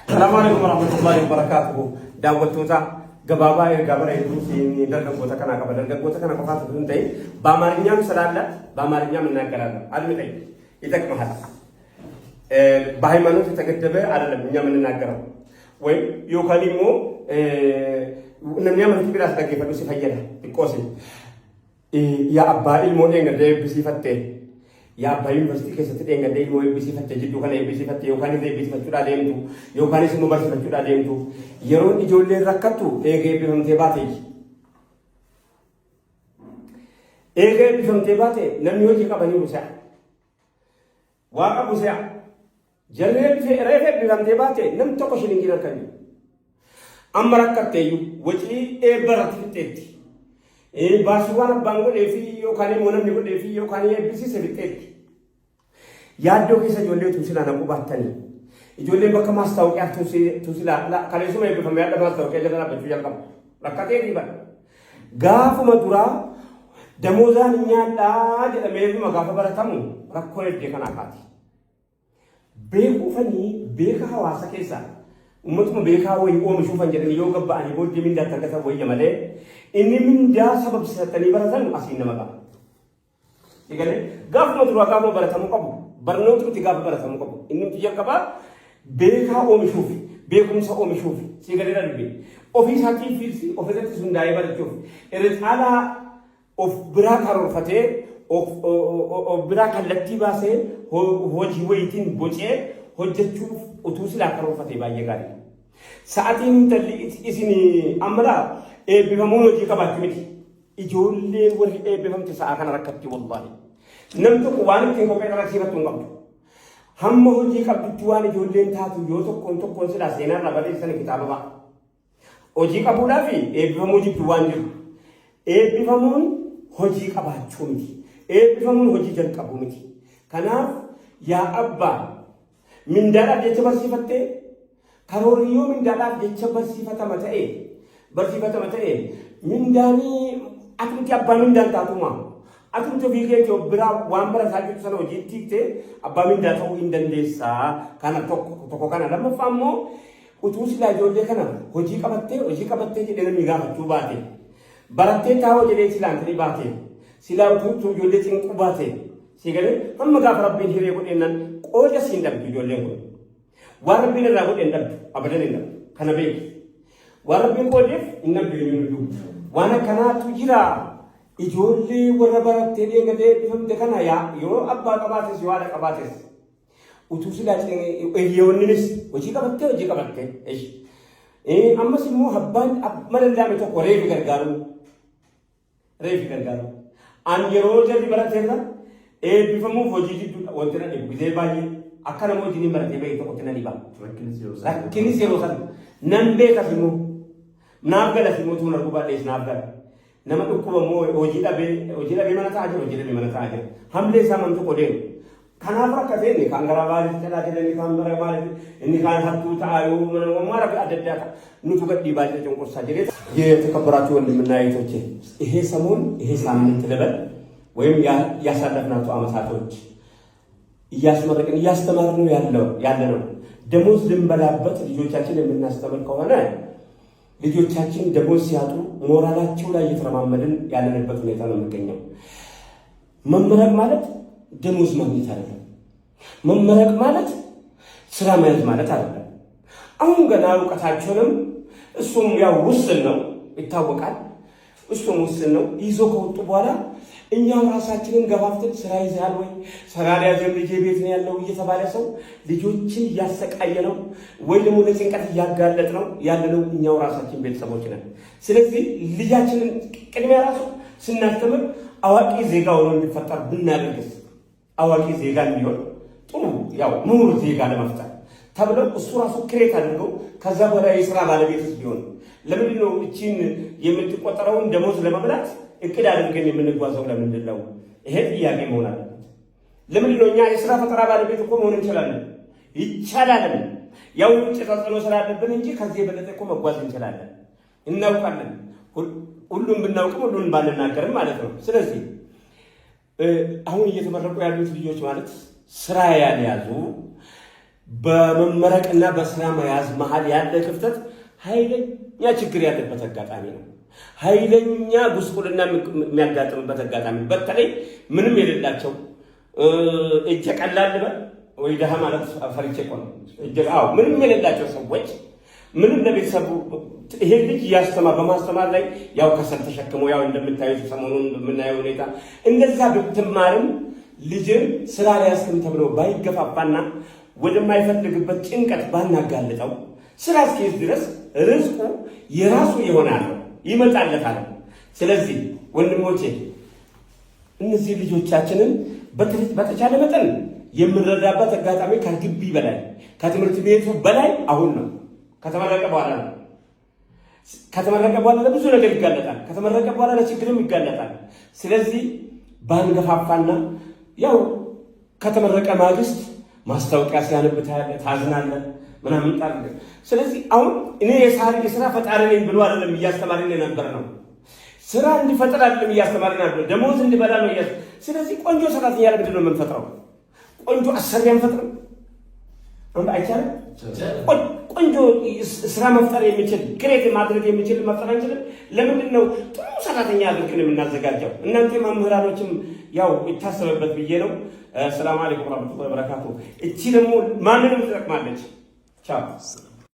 السلام عليكم ورحمة الله وبركاته. دعوتوتا جبابا جبارة يدوسي درجة قوتا كنا كبر درجة قوتا كنا كفاس بنتي بامارنيا مسرالة بامارنيا من ناكرالا أدمي إذا كمهلا باهي مانو تتكتبه على المنيا من ناكرا وين يوكاليمو نمنيا من تبيراس تكيف فلوسي فيلا بكوسي يا أبا المودين غير بسيفته يا أبا يونيفرسيتي كيستين غير المودين بسيفته جدو كان بسيفته يوكالي زي بسيفته عليهم تو يوكالي سمو بسيفته عليهم تو يرون إجولة ركتو إيجي بهم تباتي إيجي بهم تباتي نميو جيكا بني موسى واقع موسى جرب في ريفه بهم تباتي نم تقشين إنجيل كني أمركتيو وجي إبرة تيتي باسوانا بانغو ديفي يوكاني مونم نيكو ديفي يوكاني بيسي سبيتيت يادو كيسا جولي توسيلا نكو باتاني جولي بكا ماستاوكي توسيلا لا كاليسو مي بفهم يادا ماستاوكي جدنا بجو يلقم ركاتي ديبا غافو مدورا دموزان نيادا جدا ميزو مغافو براتامو ركولي ديكا ناكاتي بيكو فني بيكا حواسا كيسا umatuma beekaa way oo mashufan jedhani yoo gabba'ani booddee mindaa targata wayya malee inni mindaa sabab satanii baratan asiin nama qaba. Eegale gaafuma duraa gaafuma baratamu qabu barnootatti gaafa baratamu qabu inni nuti jalqabaa beekaa oomishuufi beekumsa oomishuufi siigalee darbe ofii isaatii fiirsi ofiisatti hundaa'ee barachuuf irra caalaa of biraa karoorfatee of biraa kallattii baasee hojii wayitiin bocee hojjechuuf utuu silaa karoorfatee baay'ee gaarii. Sa'aatiin talli isin amala eebbifamuun hojii qabaatti miti. Ijoolleen warri eebbifamte sa'a kana rakkatti wallahi. Namni tokko waan ittiin kophee qarqarsiifatu hin qabdu. Hamma hojii qabdutti waan ijoolleen taatu yoo tokkoon silaa seenaa irraa barreessan kitaaba ba'a. Hojii qabuudhaa fi eebbifamuu jibdu waan jiru. Eebbifamuun hojii qabaachuu miti. Eebbifamuun hojii jalqabuu miti. Kanaaf yaa abbaa mindaadhaaf jecha barsiifattee karooriyoo mindaadhaaf jecha barsiifatama ta'e mindaanii atumti abbaa mindaan taatuma atumti ofii keetii of biraa waan barataa jirtu sana hojii tiiktee abbaa mindaa ta'uu hin dandeessaa kana tokko kana lammaffaa immoo utuu silaa ijoollee kana hojii qabattee jedhee namni gaafachuu baate barattee taa'oo jedhee silaan ta'ii baate silaa utuu ijoollee cinquu baate siigalee hamma gaafa rabbiin hiree godheennan qooda siin dhabdu ijoolleen kun waan rabbiin irraa godheen dhabdu abadan hin dhabdu kana beeku waan rabbiin qoodeef hin dhabdu hin dhabdu waan akkanaatu jira ijoollee warra barattee deegatee bifamte kana yoo abbaa qabaates yoo haadha qabaates utuu silaa hiriyoonninis hojii qabattee ammas immoo abbaan madaldaame tokko reefi gargaaru an yeroo jalli barateerra eebbifamuuf hojii jidduudha wanti na dhibu gisee baay'ee akka nama hojiin baratee baay'ee tokkotti na dhiba. Rakkinis yeroo sana nan beekas immoo naaf galas immoo tuun arguu baadhees naaf gala. Nama dhukkuba immoo hojii dhabee mana taa'aa jira hamlee isaa man tokko deemu. Kanaaf rakkatee inni kan garaa baalitti jalaa jedhanii kan bara baalitti inni kan hattuu ta'a yoo mana adda addaa nutu gadhii baay'ee cunqursaa jedhee. የተከበራችሁ ወንድምና እህቶቼ ይሄ ሰሞን ይሄ ሳምንት ልበል ወይም ያሳለፍናቸው አመታቶች እያስመረቅን እያስተማርን ያለነው ደሞዝ ልንበላበት ልጆቻችን የምናስተምር ከሆነ ልጆቻችን ደሞዝ ሲያጡ ሞራላቸው ላይ እየተረማመድን ያለንበት ሁኔታ ነው የሚገኘው። መመረቅ ማለት ደሞዝ ማግኘት አይደለም። መመረቅ ማለት ስራ መያዝ ማለት አይደለም። አሁን ገና እውቀታቸውንም እሱም ያው ውስን ነው ይታወቃል። እሱም ውስን ነው ይዞ ከወጡ በኋላ እኛም ራሳችንን ገፋፍተን ስራ ይዘሃል ወይ ስራ ያዘም ልጅ ቤት ነው ያለው እየተባለ ሰው ልጆችን እያሰቃየ ነው ወይ ደግሞ ለጭንቀት እያጋለጥ ነው ያለነው እኛው ራሳችን ቤተሰቦች ነን። ስለዚህ ልጃችንን ቅድሚያ ራሱ ስናስተምር አዋቂ ዜጋ ሆኖ እንዲፈጠር ብናደርግስ አዋቂ ዜጋ እንዲሆን ጥሩ ያው ምሁር ዜጋ ለመፍጠር ተብሎ እሱ ራሱ ክሬት አድርገው ከዛ በላይ የሥራ ባለቤትስ ቢሆን ለምንድን ነው እቺን የምትቆጠረውን ደሞዝ ለመብላት እቅድ አድርገን የምንጓዘው? ለምንድን ነው ይሄ ጥያቄ መሆን አለበት። ለምንድን ነው እኛ የሥራ ፈጠራ ባለቤት እኮ መሆን እንችላለን፣ ይቻላል። ያው ውጭ ተጽዕኖ ስላለብን እንጂ ከዚህ የበለጠ እኮ መጓዝ እንችላለን፣ እናውቃለን። ሁሉም ብናውቅም ሁሉን ባንናገርም ማለት ነው። ስለዚህ አሁን እየተመረቁ ያሉት ልጆች ማለት ስራ ያልያዙ በመመረቅና በስራ መያዝ መሃል ያለ ክፍተት ኃይለኛ ችግር ያለበት አጋጣሚ ነው። ኃይለኛ ጉስቁልና የሚያጋጥምበት አጋጣሚ በተለይ ምንም የሌላቸው እጀ ቀላል በል ወይ ደሃ ማለት ፈርቼ ቆም ምንም የሌላቸው ሰዎች ምንም ለቤተሰቡ ይሄ ልጅ በማስተማር ላይ ያው ከሰል ተሸክሞ ያው እንደምታዩት ሰሞኑን በምናየው ሁኔታ እንደዛ ብትማርም ልጅን ስራ ላይ አስቀም ተብሎ ባይገፋፋና ወደማይፈልግበት ጭንቀት ባናጋልጠው ስራ እስኪይዝ ድረስ ርዝቁ የራሱ ይሆናል ይመጣለታል። ስለዚህ ወንድሞቼ እነዚህ ልጆቻችንን በተቻለ መጠን የምንረዳበት አጋጣሚ ከግቢ በላይ ከትምህርት ቤቱ በላይ አሁን ነው። ከተመረቀ በኋላ ነው። ከተመረቀ በኋላ ለብዙ ነገር ይጋለጣል። ከተመረቀ በኋላ ለችግርም ይጋለጣል። ስለዚህ ባንገፋፋና ያው ከተመረቀ ማግስት ማስታወቂያ ሲያነብ ታዝናለህ ምናምን ጣል። ስለዚህ አሁን እኔ የስራ ፈጣሪ ነኝ ብሎ አይደለም እያስተማረን የነበረ ነው። ስራ እንዲፈጠር አይደለም እያስተማረን ነበር፣ ደሞዝ እንዲበላ ነው ስለዚህ ቆንጆ ሰራተኛ ለምንድን ነው የምንፈጥረው? ቆንጆ አሰሪ አንፈጥርም? አይቻልም? ቆንጆ ስራ መፍጠር የሚችል ክሬት ማድረግ የሚችል መፍጠር አንችልም? ለምንድን ነው ጥሩ ሰራተኛ አድርገን የምናዘጋጀው? እናንተ መምህራኖችም ያው ይታሰበበት ብዬ ነው። ሰላም አለይኩም ወራህመቱላሂ ወበረካቱ። እቺ ደግሞ ማንንም ትጠቅማለች። ቻው